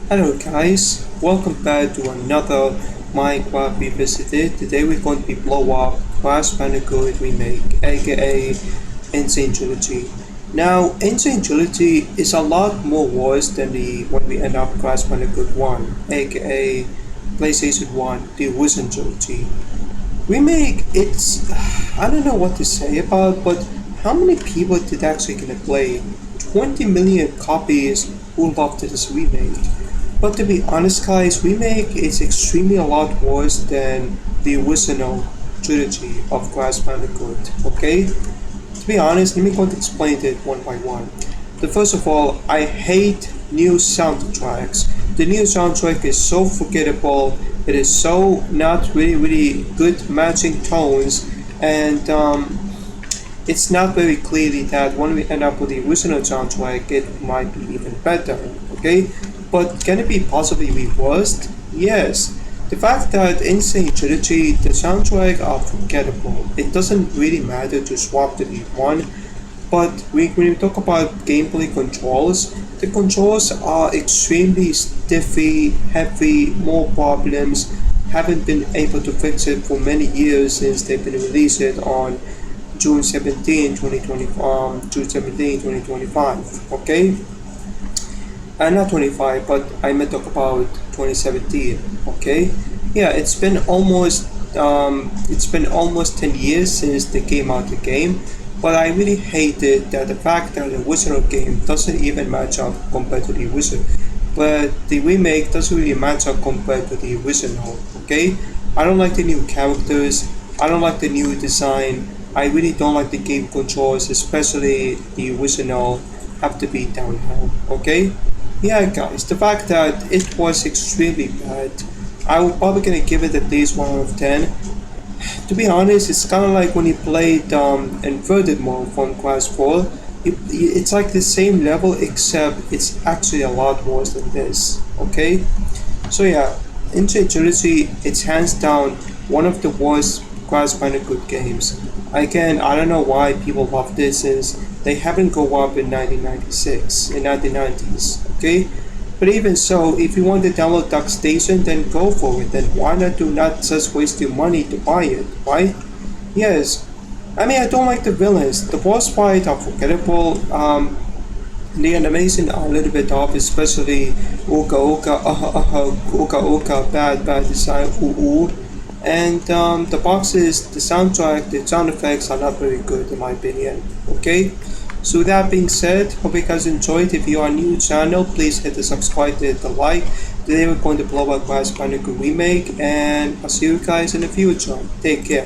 Hello guys, welcome back to another Minecraft Revisited. Today we're going to be blow up Crash Bandicoot Remake, aka Insane Trilogy. Now, Insane Trilogy is a lot more worse than the when we end up Crash Bandicoot 1, aka PlayStation 1, the Wizard Trilogy. Remake, it's I don't know what to say about, but how many people did actually gonna play? 20 million copies who loved this remake. But to be honest, guys, Remake is extremely a lot worse than the original trilogy of Crash Bandicoot, okay? To be honest, let me go to explain it one by one. The first of all, I hate new soundtracks. The new soundtrack is so forgettable. It is so not really good matching tones, and it's not very clearly that when we end up with the original soundtrack, it might be even better. Okay, but can it be possibly reversed? Yes. The fact that Insane Trilogy, the soundtrack are forgettable. It doesn't really matter to swap to the one, but when we talk about gameplay controls, the controls are extremely stiffy, heavy, more problems. Haven't been able to fix it for many years since they've been released on June 17, 2025. Okay, not 25, but I meant talk about 2017. Okay, yeah, it's been almost 10 years since they came out the game, but I really hated that the fact that the original game doesn't even match up compared to the original, but the remake doesn't really match up compared to the original. Okay, I don't like the new characters. I don't like the new design. I really don't like the game controls, especially the original have to be downhill. Okay, yeah, guys, the fact that it was extremely bad, I would probably gonna give it at least 1 out of 10. To be honest, it's kind of like when you played inverted mode from Class 4. It's like the same level, except it's actually a lot worse than this. Okay, so yeah, Insane Trilogy, it's hands down one of the worst Crash Bandicoot games. Again, I don't know why people love this since they haven't go up in 1996, in 1990s, okay? But even so, if you want to download Duck Station, then go for it. Then why not do not just waste your money to buy it, right? Yes. I mean, I don't like the villains. The boss fight are forgettable. The animation are a little bit off, especially bad design, And the boxes, the soundtrack, the sound effects are not very good in my opinion. Okay? So with that being said, hope you guys enjoyed. If you are new to the channel, please hit the subscribe, hit the like. Today we're going to blow up Crash Bandicoot Remake, and I'll see you guys in the future. Take care.